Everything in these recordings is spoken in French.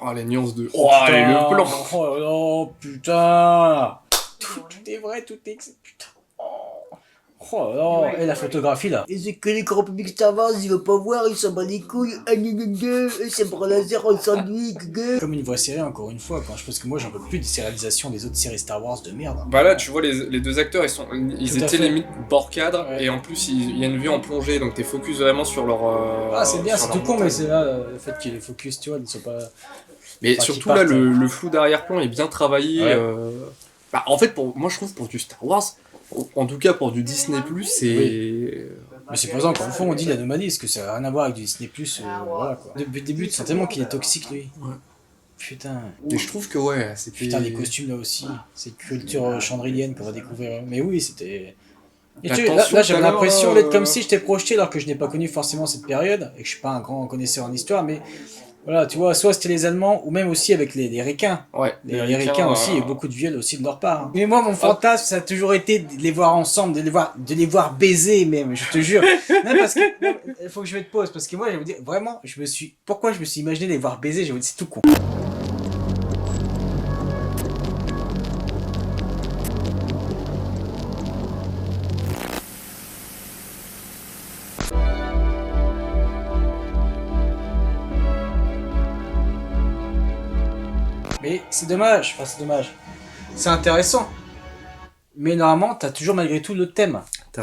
Oh, les nuances de... Oh, Oh, allez, le plan. oh là, putain. Tout est vrai, tout est... Putain. Oh là, et la photographie là. Et c'est que les grands publics Star Wars, il veut pas voir, il s'en bat les couilles. Et c'est pour laser en sandwich. Comme une vraie série, encore une fois, quand je pense que moi j'en peux plus des réalisations des autres séries Star Wars de merde. Bah là, tu vois, les deux acteurs, ils Tout à étaient fait. limite bord cadre, Ouais. et en plus, il y a une vue en plongée, donc t'es focus vraiment sur leur... Ah, c'est bien, sur c'est leur tout con, montagne. mais c'est là le fait qu'il est focus, tu vois, ils ne sont pas. Mais Enfin, surtout qui là, partent, le flou d'arrière-plan est bien travaillé. Ouais. Bah, en fait, moi je trouve pour du Star Wars, en tout cas pour du Disney+, c'est... Mais c'est pour ça qu'en fond on dit l'anomalie, parce que ça n'a rien à voir avec du Disney+, voilà quoi. Depuis le début, tu sens tellement qu'il est toxique lui. Ouais. Putain. Et je trouve que ouais, c'était... Putain, les costumes là aussi, c'est culture chandrilienne qu'on va découvrir. Mais oui, c'était. Et tu sais, Attention, là j'avais tout à l'impression l'heure, d'être comme si j'étais projeté alors que je n'ai pas connu forcément cette période et que je suis pas un grand connaisseur en histoire, mais voilà, tu vois, soit c'était les Allemands ou même aussi avec les Ricains. Ouais, Les Ricains aussi, et beaucoup de viols aussi de leur part. Hein. Mais moi, mon fantasme, ça a toujours été de les voir ensemble, de les voir baiser même, je te jure. Non, parce que, il faut que je mette pause, parce que moi, je vais vous dire, vraiment, pourquoi je me suis imaginé les voir baiser, je vais vous dire, c'est tout con. Mais c'est dommage, enfin c'est dommage. C'est intéressant. Mais normalement, t'as toujours malgré tout le thème.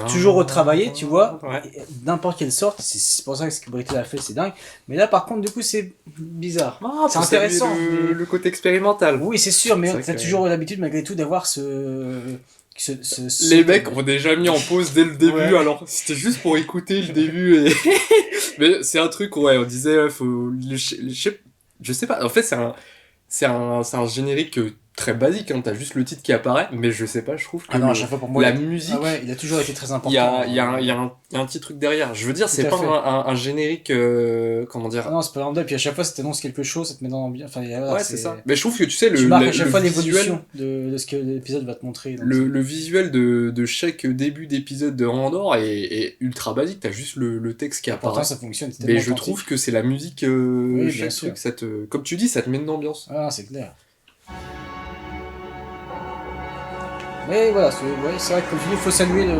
Toujours retravaillé, tu vois. Ouais. N'importe quelle sorte, c'est pour ça que ce que Brittle a fait, c'est dingue. Mais là, par contre, du coup, c'est bizarre. Ah, c'est intéressant. Le côté expérimental. Oui, c'est sûr, mais C'est vrai t'as que- toujours l'habitude, malgré tout, d'avoir Les mecs ont déjà mis en pause dès le début, Ouais. alors c'était juste pour écouter le début. Et... Mais c'est un truc, ouais, on disait, faut... Je sais pas, en fait, c'est un générique très basique, hein, t'as juste le titre qui apparaît, mais je sais pas, je trouve que Ah non, à chaque fois pour moi, la musique, ah ouais, il a toujours été très important. il y a un petit truc derrière. Je veux dire, Tout c'est à pas fait. un générique, comment dire. Ah non, c'est pas lambda, puis à chaque fois, ça t'annonce quelque chose, ça te met dans l'ambiance. Enfin, voilà, Ouais, c'est ça. Mais je trouve que tu sais, Tu marques à chaque le fois visuel, l'évolution de ce que l'épisode va te montrer. donc le visuel de chaque début d'épisode de Andorre est ultra basique, t'as juste le texte qui pourtant, apparaît. ça fonctionne. c'est Mais tellement je authentique. trouve que c'est la musique, Oui, bien chaque sûr. truc, comme tu dis, ça te met une ambiance. Ah, c'est clair. Mais voilà, c'est vrai que comme tu dis, il faut saluer le.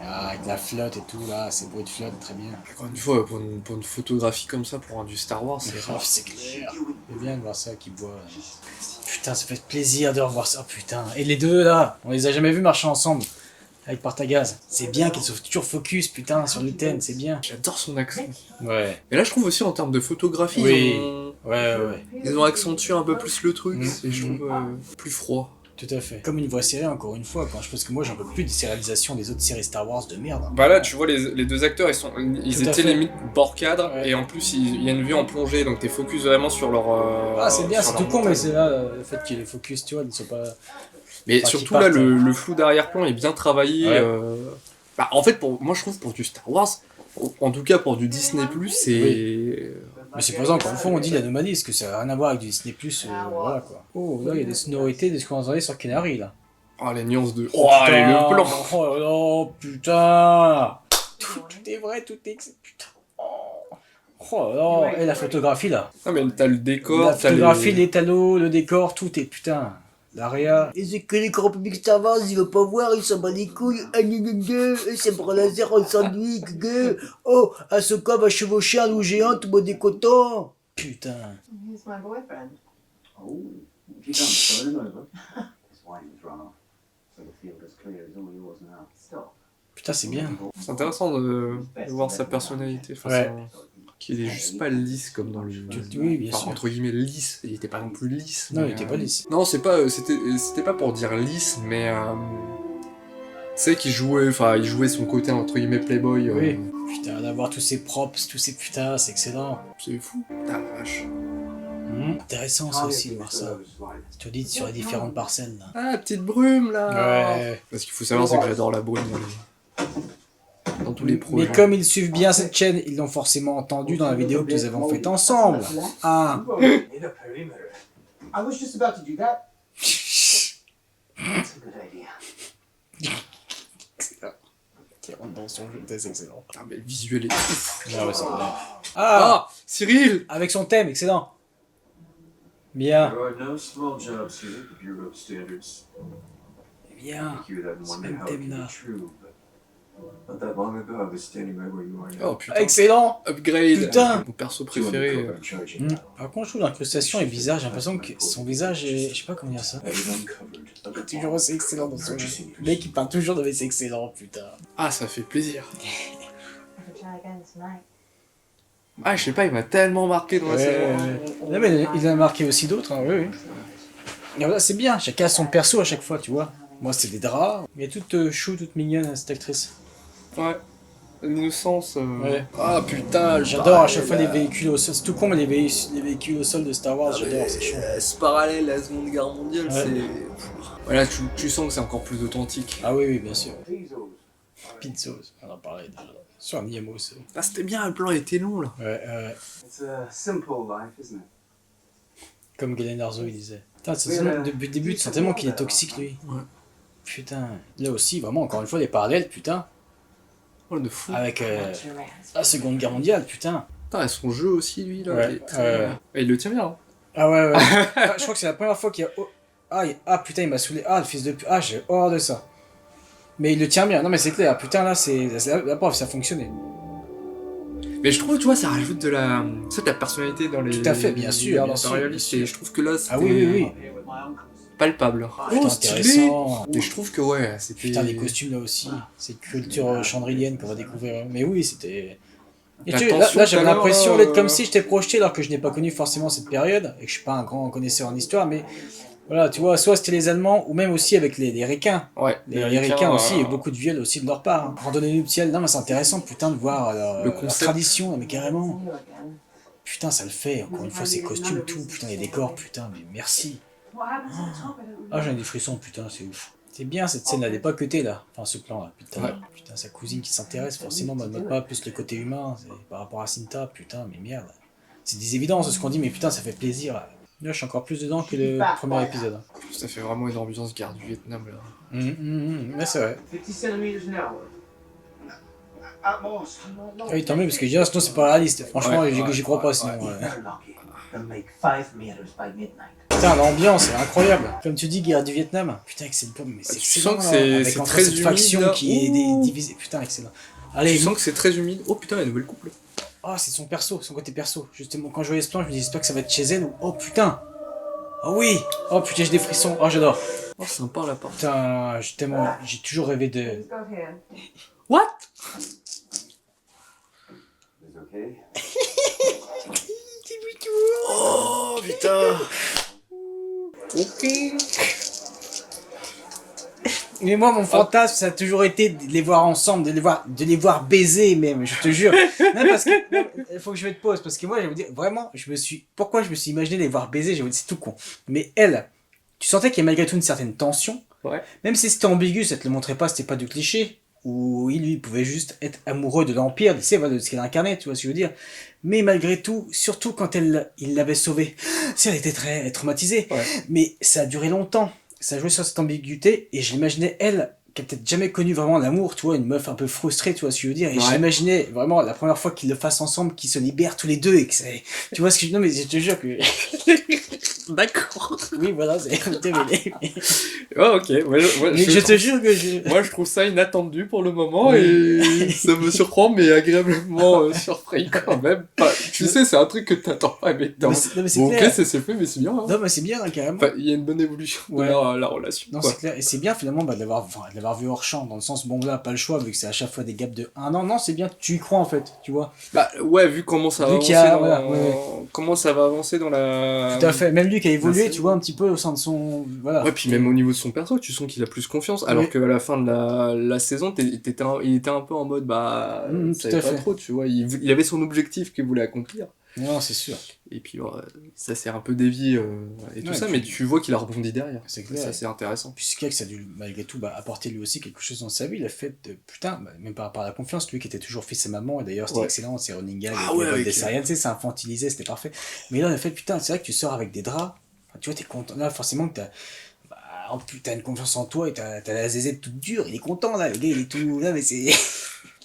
Ah, avec la flotte et tout, là, ces bruits de flotte, très bien. Encore une fois, pour une photographie comme ça, pour un du Star Wars, c'est Oh, rare. c'est clair. C'est bien de voir ça qui boit. Putain, ça fait plaisir de revoir ça, putain. Et les deux, là, on les a jamais vus marcher ensemble. Avec Partagaz. C'est bien qu'ils soient toujours focus, putain, sur Luten, c'est bien. J'adore son accent. Ouais. Et là, je trouve aussi en termes de photographie, Oui. Ouais. ils ont accentué un peu plus le truc, Mm. et je trouve plus froid. Tout à fait. Comme une vraie série, encore une fois, quand je pense que moi j'en peux plus des réalisations des autres séries Star Wars de merde. Bah là, tu vois, les deux acteurs, ils Tout à étaient fait. limite bord cadre, Ouais. et en plus, il y a une vue en plongée, donc t'es focus vraiment sur leur... Ah, c'est bien, sur c'est leur tout con, montagne. mais c'est là le fait qu'il est focus, tu vois, ils ne sont pas. Mais Enfin, surtout qui là, partent, le flou d'arrière-plan est bien travaillé. Ouais. Bah, en fait, moi je trouve pour du Star Wars, en tout cas pour du Disney+, c'est... Mais c'est pour ça qu'en fond on dit l'anomalie, parce que ça n'a rien à voir avec du Disney+, voilà quoi. Oh, là il y a des sonorités de ce qu'on entendait sur Canary là. Oh, les nuances de... Oh, allez, le plan. Oh là, putain. Tout est vrai, tout est... Putain. Oh là, et la photographie là. Ah, mais t'as le décor, La t'as photographie, les... les talos, le décor, tout est putain. L'aria. Et c'est que les grands publics Star Wars, il veut pas voir, il s'en bat les couilles. Et c'est pour laser en sandwich. Oh, Ahsoka va chevaucher un loup géant tout beau des cotons. Putain. He's my boyfriend. Oh, if you don't turn him over, his wagons run off. So the field is clear, it's all yours now. Stop. Putain, c'est bien. C'est intéressant de voir sa personnalité. Enfin, Ouais. qu'il est juste pas lisse comme dans le... Oui, bien Enfin, sûr. entre guillemets, lisse. Il était pas non plus lisse. Non, mais, il était pas lisse. Non, c'était pas pour dire lisse, mais... tu sais qu'il jouait, il jouait son côté entre guillemets playboy. Oui. Putain, d'avoir tous ces props, tous ces putains, c'est excellent. C'est fou. Putain, la vache. Intéressant ça aussi de voir ça. Tu dis sur les différentes parcelles là. Ah, la petite brume là. Ouais. Parce qu'il faut savoir, c'est que j'adore la brume dans tous les projets. Mais comme ils suivent bien cette chaîne, ils l'ont forcément entendu dans la vidéo que nous avons faite ensemble. Ah. In a perimeter. I was just about to do that. That's a good idea. Excellent. Qui rentre dans son jeu, c'est excellent. Ah, mais le visuel est ouf. Ah ouais, c'est vrai. Ah, Cyril! Avec son thème, excellent. Bien. There are no small jobs here at the Bureau of Standards. Bien. You hear that and Ce wonder même how it can thème-là. be true, but not that long ago, I was standing right where you are now. Oh putain. Excellent. Upgrade! Putain. Mon perso 200 préféré. coke I'm charging. Par contre, je trouve l'incrustation est bizarre. J'ai l'impression que son visage est... Je sais pas comment dire ça. I was uncovered. Il est toujours aussi excellent dans son jeu. Le mec, il parle toujours de mais c'est excellent, putain. Ah, ça fait plaisir. I could try again tonight. Ah, je sais pas, il m'a tellement marqué dans la série. Non, mais il a marqué aussi d'autres, hein, oui, oui. Et voilà, c'est bien, chacun a son perso à chaque fois, tu vois. Moi, c'est des draps. Elle est toute chou, toute mignonne, cette actrice. Ouais. L'innocence. Ouais. Ah putain, le J'adore à chaque parallèle fois les véhicules au sol. C'est tout con, mais les véhicules au sol de Star Wars, j'adore, c'est chaud. Ce parallèle à la Seconde Guerre mondiale, Ouais. c'est. Voilà, tu sens que c'est encore plus authentique. Ah oui, oui, bien sûr. Bezos. Pizzos, on en parlait déjà. Sur Niemos. Ah, c'était bien, le plan était long là. Ouais. It's a simple life, isn't it? Comme Galen Arzo, il disait. Putain, depuis le début, tu sens tellement qu'il est toxique, lui. Ouais. Putain. Là aussi, vraiment, encore une fois, les parallèles, putain. Oh, de fou. Avec What's your man's la Seconde Guerre mondiale, putain. Putain, et son jeu aussi, lui, là. Ouais, il est très- Et il le tient bien. Hein. Ah ouais. Ah, je crois que c'est la première fois qu'il y a... Ah putain, il m'a saoulé. Ah, le fils de pute. Ah, j'ai horreur de ça. Mais il le tient bien. Non, mais c'est clair. Putain, là, c'est... La preuve, ça a fonctionné. Mais je trouve, tu vois, ça rajoute de la. Ça, de la personnalité dans les. Tout à fait, bien sûr, guerres bien sûr, impérialistes, bien sûr. Et je trouve que là, c'était Ah oui. palpable. Putain, Oh, stylé! intéressant. Et je trouve que, ouais, c'était. Putain, les costumes, là aussi. C'est culture chandrilienne qu'on va découvrir. Mais oui, c'était... Et La tu sais, tension là j'avais tout à l'heure, l'impression d'être comme si j'étais projeté alors que je n'ai pas connu forcément cette période et que je suis pas un grand connaisseur en histoire, mais voilà, tu vois, soit c'était les Allemands ou même aussi avec les Ricains. Ouais, Les Ricains aussi, et beaucoup de viol aussi de leur part. Hein. Randonnée nuptiale, non mais c'est intéressant putain de voir Le leur concept. tradition, non, mais carrément. you again? Putain, ça le fait, encore une fois, ces costumes, tout, putain, les décors, putain, mais merci. What happens at the top? I don't Ah, j'en ai des frissons, putain, c'est ouf. C'est bien cette scène, elle n'est pas cutée là, enfin ce plan là, putain. Ouais. Putain, sa cousine qui s'intéresse, forcément, moi, pas plus le côté humain, c'est par rapport à Cinta, putain, mais merde. C'est des évidences de ce qu'on dit, mais putain, ça fait plaisir. Là, je suis encore plus dedans que le premier épisode. Ça fait vraiment une ambiance guerre du Vietnam, là. Mais c'est vrai. 50 centimeters an hour. At most. Ah oui, tant mieux, parce que je dis, sinon c'est pas réaliste. Franchement, Ouais, j'y crois pas sinon. If Ouais. you're lucky, they'll make 5 meters by midnight. Putain, l'ambiance est incroyable. Comme tu dis, guerre du Vietnam. Putain, excellent. Mais c'est Tu excellent. sens que c'est- là, avec c'est entre très cette humide, faction là. qui est Ouh. divisée. Putain, excellent. Allez, Tu sens que c'est très humide. Oh putain, la nouvelle couple. ah, c'est son perso, son côté perso. Justement, quand je voyais ce plan, je me disais, j'espère que ça va être chez elle. Ou... Oh putain. Oh oui. Oh putain, j'ai des frissons. Oh, j'adore. Oh, sympa la part. Putain, j'ai toujours rêvé de. Let's go here. What? Is okay? Oh putain. Ok. Mais moi, mon fantasme, ça a toujours été de les voir ensemble, de les voir baiser même, je te jure. Non, parce que, il faut que je mette pause, parce que moi, je vais vous dire, vraiment, pourquoi je me suis imaginé les voir baiser, je vais vous dire, c'est tout con. Mais elle, tu sentais qu'il y a malgré tout une certaine tension. Ouais. Même si c'était ambigu, ça te le montrait pas, c'était pas du cliché. Où il, lui, pouvait juste être amoureux de l'Empire, tu sais, voilà, de ce qu'elle incarnait, tu vois ce que je veux dire. Mais malgré tout, surtout quand il l'avait sauvée, si elle était très traumatisée. Ouais. Mais ça a duré longtemps. Ça a joué sur cette ambiguïté, et je l'imaginais, elle, qui a peut-être jamais connu vraiment l'amour, tu vois, une meuf un peu frustrée, tu vois ce que je veux dire. Et Ouais. j'imaginais vraiment la première fois qu'ils le fassent ensemble, qu'ils se libèrent tous les deux, et que c'est. Tu vois ce que je. Non, mais je te jure que. D'accord. Oui, voilà, c'est. Oh, ok. Ouais, Mais je te jure que je. Moi, je trouve ça inattendu pour le moment et ça me surprend, mais agréablement surpris quand même. Tu sais, c'est un truc que t'attends pas, mais Non, mais c'est bon, ok, clair. c'est fait, mais c'est bien. Hein. Non, mais c'est bien, hein, carrément. Enfin, il y a une bonne évolution Ouais. de la relation. Non, quoi. c'est clair. Et c'est bien finalement de l'avoir vu hors champ, dans le sens, bon là, pas le choix, vu que c'est à chaque fois des gaps de 1 an. Non, c'est bien, tu y crois en fait, tu vois. Bah ouais, vu comment ça va Vu avancer qu'il y a- dans... voilà, ouais. comment ça va avancer dans la... Tout à fait. Même lui qui a évolué, c'est- tu vois, un petit peu au sein de son. Voilà. Ouais, puis même au niveau de son perso, tu sens qu'il a plus confiance. Alors Oui. qu'à la fin de la saison, il était un peu en mode, bah, Tout savait à pas fait. trop, tu vois. Il avait son objectif qu'il voulait accomplir. Non, c'est sûr. Et puis, ça s'est un peu dévié et tout Ouais, ça, et mais puis- tu vois qu'il a rebondi derrière. C'est clair. Ça, c'est intéressant. Puis c'est clair que ça a dû, malgré tout, apporter lui aussi quelque chose dans sa vie. Le fait de. Putain, même par rapport à la confiance, lui qui était toujours fils et maman, et d'ailleurs c'était Ouais. excellent, c'est running gag, Ah avec ouais, les vols avec- des Syriens, tu sais, c'est infantilisé, c'était parfait. Mais là, le fait, putain, c'est vrai que tu sors avec des draps, enfin, tu vois, t'es content. Là, forcément que t'as. En plus, t'as une confiance en toi et t'as la zézette toute dure, il est content là, le gars il est tout là, mais c'est.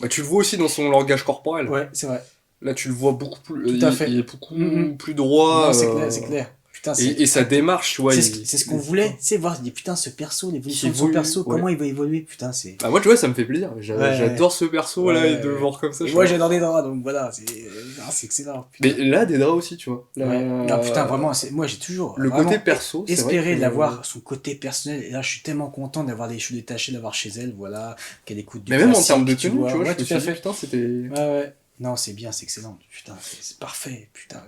Bah, tu le vois aussi dans son langage corporel. Ouais, c'est vrai. Là, tu le vois beaucoup plus. Tout à fait. Il est beaucoup Mhm. plus droit. Non, c'est clair, c'est clair. Putain, c'est... Et sa démarche, tu vois. C'est ce qu'on voulait, tu sais, voir, putain, ce perso, l'évolution de son évolue, perso, ouais. comment il va évoluer, putain, c'est... Bah, moi, tu vois, ça me fait plaisir. Ouais. J'adore ce perso, là, Ouais. et de le voir comme ça. Et je moi, suis- j'adore des draps, donc voilà, c'est excellent. Putain. Mais là, des draps aussi, tu vois. Là, Ouais. Ah, putain, vraiment, moi, j'ai toujours Le vraiment côté perso, c'est vrai espéré que- d'avoir son côté personnel, et là, je suis tellement content d'avoir des cheveux détachés, d'avoir chez elle, voilà, qu'elle écoute du Mais même en classique, termes de tenue, tu vois, ouais, je me tout suis à dit, fait. putain, c'était... Ouais, ouais. Non, c'est bien, c'est excellent. Putain, c'est parfait. Putain,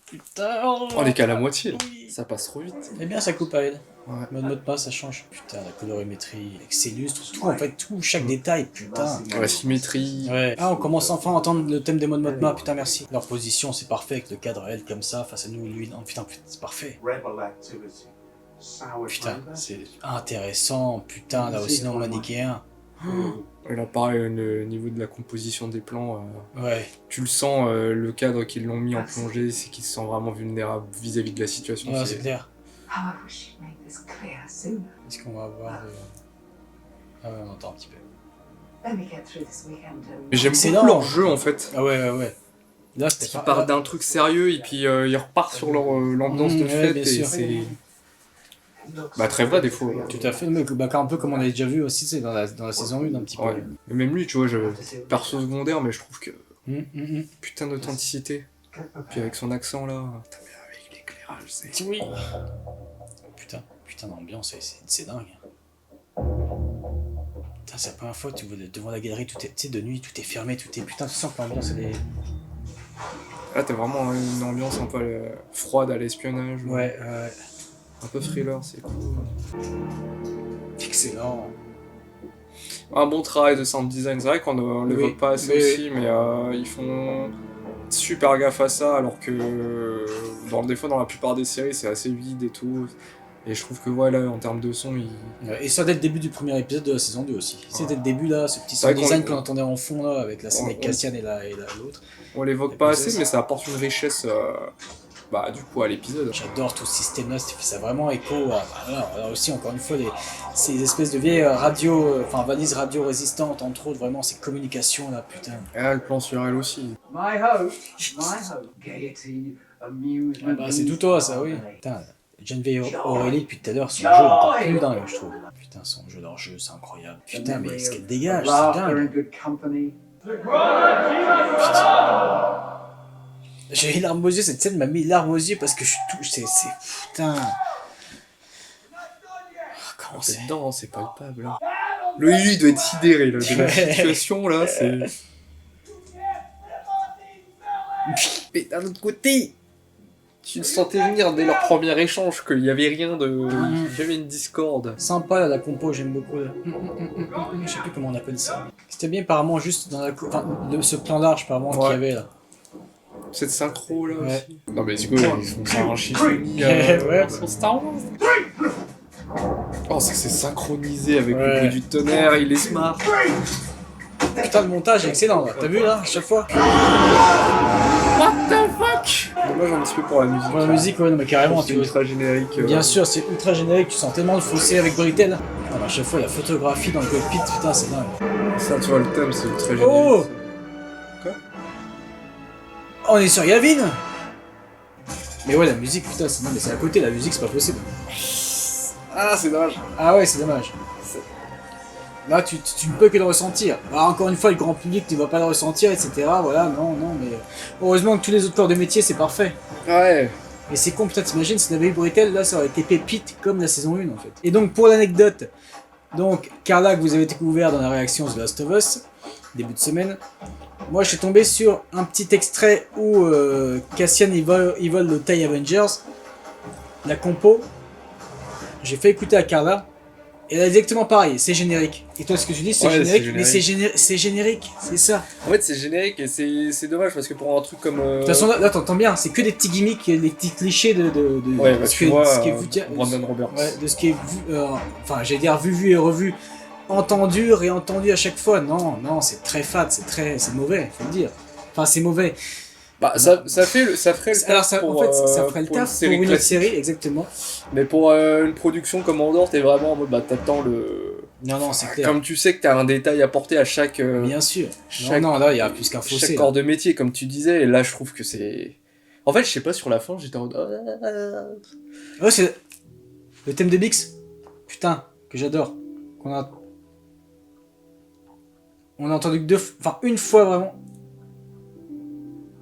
putain. On est qu'à la moitié, là. Oui. Ça passe trop vite. C'est bien, ça coupe à elle. Ouais. Mode de passe, ça change. Putain, la colorimétrie, avec ses lustres, tout, en fait, tout, chaque détail, putain. La symétrie. Ouais. Ah, on commence enfin à entendre le thème des modes Motma, putain, merci. Leur position, c'est parfait, avec le cadre, elle, comme ça, face à nous, lui, non, putain, c'est parfait. Rebel activity. Sour Putain, flavor. c'est intéressant, putain, là aussi, non manichéen. Et là, pareil, le niveau de la composition des plans, Ouais. tu le sens, le cadre qu'ils l'ont mis en plongée, c'est qu'ils se sentent vraiment vulnérables vis-à-vis de la situation. Ouais, c'est clair. Oh, I wish you'd make this clear sooner. Est-ce qu'on va avoir de... Ah ouais, on entend un petit peu. Let me get through this weekend and... Mais j'aime Excellent. beaucoup leur jeu, en fait. Ah ouais, ouais, ouais. Là, c'était Ils partent d'un truc sérieux, et puis ils repartent sur leur l'ambiance de ouais, fête, bien et sûr. c'est... Bah, très vrai, des fois. Tout à fait, mais bah, un peu comme on avait déjà vu aussi, c'est dans la saison 1 un petit peu. Ouais. Mais même lui, tu vois, perso secondaire, mais je trouve que... Hum. Putain d'authenticité. Puis avec son accent, là... Putain, mais avec l'éclairage, c'est... Oui. Putain, l'ambiance, c'est dingue. Putain, c'est la première fois que tu vois devant la galerie, tout est, tu sais, de nuit, tout est fermé, tout est... Putain, tu sens que l'ambiance, elle est... Là, t'as vraiment une ambiance un peu froide à l'espionnage. Ouais, Un peu thriller, c'est cool. excellent. Un bon travail de sound design, c'est vrai qu'on l'évoque Oui, pas assez oui. aussi, mais ils font super gaffe à ça, alors que des fois dans la plupart des séries c'est assez vide et tout. Et je trouve que voilà, en termes de son, Ouais, et ça dès le début du premier épisode de la saison 2 aussi. C'est dès le début là, ce petit C'est vrai sound qu'on- design qu'on entendait en fond là, avec la scène avec on- Cassian et l'autre. on l'évoque pas assez, mais ça apporte une richesse du coup à l'épisode. J'adore tout ce système là, ça fait ça vraiment écho à... Là aussi, encore une fois, ces espèces de vieilles valises radio résistantes, entre autres, vraiment ces communications là, putain. Ah, le plan sur elle aussi. My hope, gaiety, amusement. Ouais, bah, c'est tout toi ça, oui. Putain, Geneviève Aurélie depuis tout à l'heure, son jeu est encore plus dingue, je trouve. Putain, leur jeu, c'est incroyable. Putain, mais ce qu'elle dégage, c'est Laughter and dingue. good company. J'ai eu larmes aux yeux, cette scène m'a mis larmes aux yeux parce que je suis tout... C'est... Putain... Comment C'est c'est... dedans, c'est palpable. Là. Lui, il doit être sidéré là, de la situation là, c'est... Mais d'un autre côté, tu le sentais venir dès leur premier échange qu'il y avait rien de... J'avais une discorde. Sympa là, la compo, j'aime beaucoup. Là. Je sais plus comment on appelle ça. C'était bien apparemment juste dans ce plan large apparemment qu'il y avait là. Cette synchro là Ouais. aussi. Non mais c'est quoi, ils font ça un chiffoni Ouais. sur Star Wars. Oh, c'est que c'est synchronisé avec le Ouais. bruit du tonnerre, il est smart. Putain, le montage est excellent là. T'as vu là, à chaque fois? What the fuck. Dommage un petit peu pour la musique. Pour la musique, ouais, non mais carrément, C'est tu vois. ultra générique. Bien sûr, c'est ultra générique, tu sens tellement le fossé avec Britel. Ah, bah, à chaque fois, la photographie dans le cockpit, putain, c'est dingue. Ça, tu vois, le thème, c'est ultra générique. Oh! Quoi? On est sur Yavin! Mais ouais, la musique, putain, c'est non, mais c'est à côté, la musique, c'est pas possible. Ah, c'est dommage. Ah ouais, c'est dommage. Là, tu ne peux que le ressentir. Bah, encore une fois, le grand public ne va pas le ressentir, etc. Voilà, non, mais... Heureusement que tous les autres corps de métier, c'est parfait. Ouais. Mais c'est con, putain, t'imagines, si on avait eu Britel, là, ça aurait été pépite comme la saison 1, en fait. Et donc, pour l'anecdote, donc, Carla, que vous avez découvert dans la réaction The Last of Us, début de semaine, moi, je suis tombé sur un petit extrait où Cassian, il vole le TIE Avengers, la compo. J'ai fait écouter à Carla, et elle a exactement pareil, c'est générique. Et toi, ce que tu dis, c'est Ouais, générique, c'est mais c'est générique, c'est ça. En fait, c'est générique et c'est dommage parce que pour un truc comme. De toute façon, là, t'entends bien, c'est que des petits gimmicks, des petits clichés de Ouais, bah, ce tu que- vois, ce qui est vu, Brandon Roberts. ouais, de ce qui est vu, enfin, j'allais dire vu et revu, entendu, réentendu à chaque fois. Non, c'est très fade, c'est mauvais, faut le dire. Enfin, c'est mauvais. Bah, ça ferait le Alors, taf pour, en fait, ça ferait le pour une taf pour série une autre classique. série, exactement. Mais pour une production comme Andor, t'es vraiment en mode, bah, t'attends le Non, c'est clair. Comme tu sais que t'as un détail à porter à chaque, Bien sûr. chaque, Non, là, il y a plus qu'un fossé. chaque là. corps de métier, comme tu disais, et là je trouve que c'est... En fait, je sais pas, sur la fin, j'étais en mode... Oh, c'est le thème de Bix. Putain, que j'adore. On a entendu que une fois vraiment.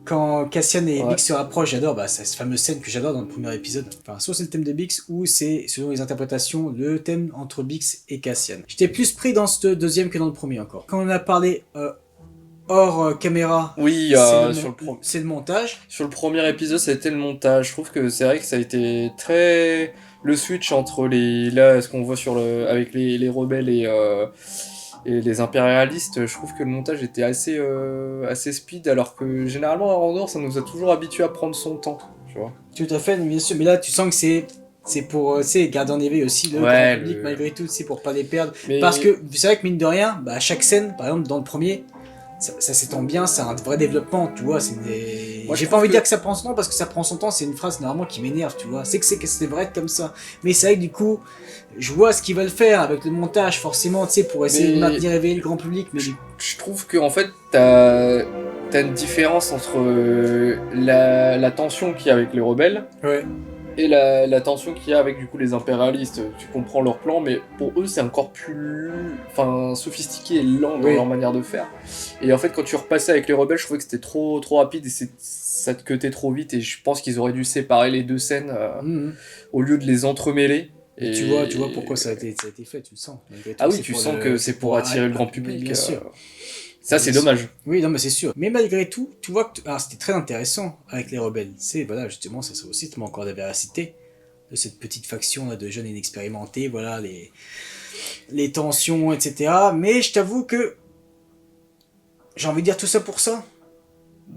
Quand Cassian et Ouais. Bix se rapprochent, j'adore, c'est cette fameuse scène que j'adore dans le premier épisode. Enfin, soit c'est le thème de Bix, ou c'est, selon les interprétations, le thème entre Bix et Cassian. J'étais plus pris dans ce deuxième que dans le premier encore. Quand on a parlé hors caméra, Oui, c'est le montage. sur le premier épisode, c'était le montage. Je trouve que c'est vrai que ça a été très... Le switch entre là, ce qu'on voit avec les rebelles et les impérialistes, je trouve que le montage était assez speed, alors que généralement à Andorre, ça nous a toujours habitués à prendre son temps, tu vois. Tout à fait, bien sûr. Mais là, tu sens que c'est pour, garder en éveil aussi le Ouais, grand public, malgré tout, c'est pour pas les perdre. Mais... Parce que c'est vrai que mine de rien, à chaque scène, par exemple dans le premier, ça s'étend bien, c'est un vrai développement, tu vois. Moi, je J'ai pas trouve envie de que- dire que ça prend son temps parce que ça prend son temps, c'est une phrase normalement qui m'énerve, tu vois. C'est que c'est vrai être comme ça. Mais c'est vrai que du coup, je vois ce qu'ils veulent faire avec le montage, forcément, tu sais, pour essayer de maintenir éveillé le grand public. Mais Je trouve que en fait, t'as une différence entre la tension qu'il y a avec les rebelles ouais. et la tension qu'il y a avec du coup les impérialistes. Tu comprends leur plan, mais pour eux c'est encore plus sophistiqué et lent dans Oui. leur manière de faire. Et en fait, quand tu repassais avec les rebelles, je trouvais que c'était trop rapide et ça te cutait trop vite. Et je pense qu'ils auraient dû séparer les deux scènes au lieu de les entremêler. Et tu vois pourquoi ça a été fait, tu le sens. Malgré tout, Ah oui, c'est tu pour sens le- que c'est pour attirer le grand public. Bien sûr. Ça, c'est Bien dommage. Oui, non, mais c'est sûr. Mais malgré tout, tu vois que c'était très intéressant avec les rebelles. C'est, voilà, justement, ça serait aussi tellement encore de la véracité de cette petite faction là, de jeunes inexpérimentés, voilà, les tensions, etc. Mais je t'avoue que j'ai envie de dire tout ça pour ça.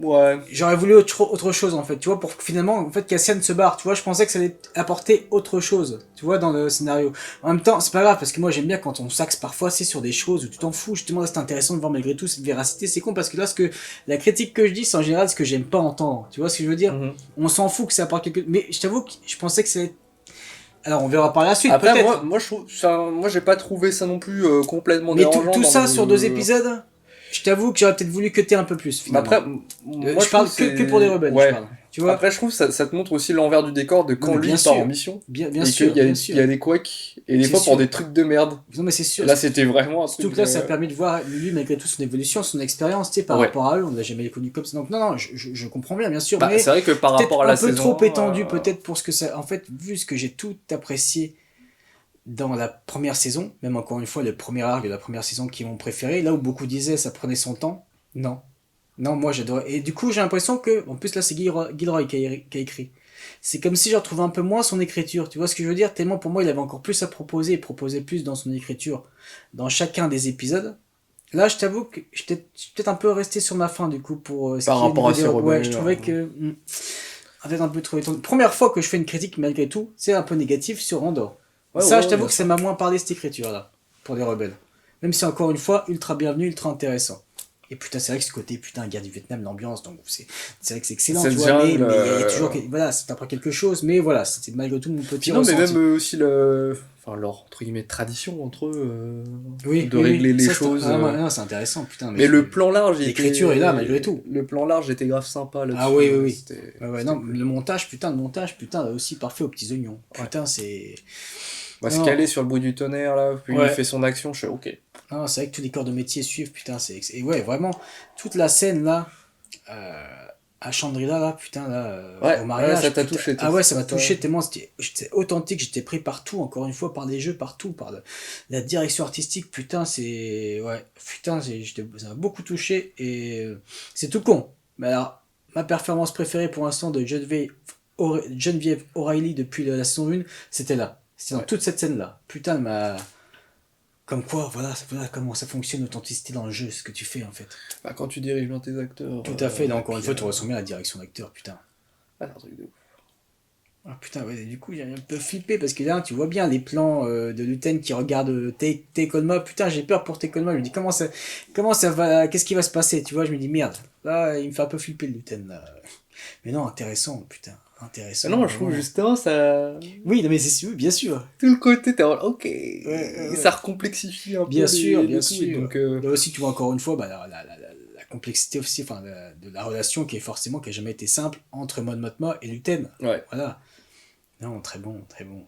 Ouais. J'aurais voulu autre chose, en fait, tu vois, pour que finalement, en fait, Cassian se barre, tu vois, je pensais que ça allait apporter autre chose, tu vois, dans le scénario. En même temps, c'est pas grave, parce que moi, j'aime bien quand on s'axe parfois, c'est sur des choses où tu t'en fous, justement, là, c'est intéressant de voir malgré tout cette véracité, c'est con, parce que là, la critique que je dis, c'est en général ce que j'aime pas entendre, tu vois ce que je veux dire? Mhm. On s'en fout que ça apporte quelque... Mais je t'avoue que je pensais que ça allait être... Alors, on verra par la suite, Après, peut-être. moi, je trouve moi, j'ai pas trouvé ça non plus complètement Mais dérangeant. tout dans ça le- sur 2 épisodes, je t'avoue que j'aurais peut-être voulu cutter un peu plus, Mais finalement. après, moi, je parle trouve que pour les rebelles, Ouais. je parle. Tu vois? Après, je trouve ça te montre aussi l'envers du décor de quand mais lui bien part sûr. en mission. Bien Et sûr, qu'il y a, bien sûr. il y a des couacs, et des C'est fois sûr. pour des trucs de merde. Non, mais c'est sûr. Là, c'était vraiment un Surtout truc. que là, ça a permis de voir, lui, malgré tout, son évolution, son expérience, tu sais, par Ouais. rapport à eux, on l'a jamais connu comme ça. Donc, non, je comprends bien sûr, Bah, mais c'est vrai que par peut-être rapport à la un peu saison. trop étendu, peut-être pour ce que ça. En fait, vu ce que j'ai tout apprécié dans la première saison, même encore une fois, le premier arc de la première saison qui est mon préféré, là où beaucoup disaient ça prenait son temps, non. Non, moi j'adorais. Et du coup, j'ai l'impression que, en plus là, c'est Gilroy qui a écrit. C'est comme si je retrouvais un peu moins son écriture. Tu vois ce que je veux dire? Tellement pour moi, il avait encore plus à proposer et proposait plus dans son écriture dans chacun des épisodes. Là, je t'avoue que je suis peut-être un peu resté sur ma faim du coup pour ce Par qui est rapport à niveau ces des- Ouais, rebelles, je trouvais que en fait un peu trop étendu. Première fois que je fais une critique malgré tout, c'est un peu négatif sur Andorre. Ouais, Ça, ouais, je t'avoue bien que ça m'a moins parlé cette écriture là pour les rebelles. Même si encore une fois, ultra bienvenu, ultra intéressant. Et putain, c'est vrai que ce côté, putain, guerre du Vietnam, l'ambiance, donc c'est vrai que c'est excellent, Cette tu vois, mais jungle, il y a toujours, voilà, ça t'apprend quelque chose, mais voilà, c'était malgré tout mon petit Puis non, mais ressenti. même aussi leur entre guillemets tradition entre eux, Oui, de oui, régler oui. les Ça, choses. non, c'est intéressant, putain. Mais le plan large, l'écriture est là, malgré tout. Le plan large était grave sympa là-dessus. Ah oui, oui, oui. C'était- Ouais, non, le montage, putain, aussi parfait aux petits oignons. Putain, c'est... On va se Non. caler sur le bruit du tonnerre là, puis Ouais. il fait son action, je suis ok. Non, c'est vrai que tous les corps de métier suivent, putain, et ouais, vraiment, toute la scène là, à Chandrila là, putain, là, Ouais, au mariage. ouais, ça t'a putain. touché, toi. Ah ouais, ça m'a Ça t'a- touché tellement, j'étais authentique, j'étais pris partout, encore une fois, par les jeux, partout, la direction artistique, putain, c'est. Ouais, putain, ça m'a beaucoup touché, et c'est tout con. Mais alors, ma performance préférée pour l'instant de Geneviève O'Reilly depuis la saison 1, c'était là. C'était dans Ouais. toute cette scène là. Putain, comme quoi, voilà comment ça fonctionne, l'authenticité dans le jeu, ce que tu fais en fait. Bah, quand tu diriges bien tes acteurs. Tout à fait, là encore une puis, fois, tu ressens bien la direction d'acteur, putain. Ah, c'est un truc de ouf. Ah putain, ouais, du coup, j'ai un peu flippé parce que là, tu vois bien les plans de Luten qui regarde Tekonma. Putain, j'ai peur pour Tekonma. Je me dis, comment ça va, qu'est-ce qui va se passer? Tu vois, je me dis, merde. Là, il me fait un peu flipper le Luten, là. Mais non, intéressant, putain. Ah Intéressant. non, je trouve vraiment. justement ça. Oui, non, mais c'est sûr, bien sûr. Tout le côté, t'es en mode, ok. Ouais. Ça recomplexifie un Bien peu sûr, bien le tout. Et sûr. donc, Là aussi, tu vois encore une fois bah, la complexité aussi, enfin, de la relation qui est forcément, qui a jamais été simple entre Mon Mothma et Luten. ouais. Voilà. Non, très bon, très bon.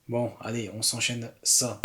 Bon, allez, on s'enchaîne ça.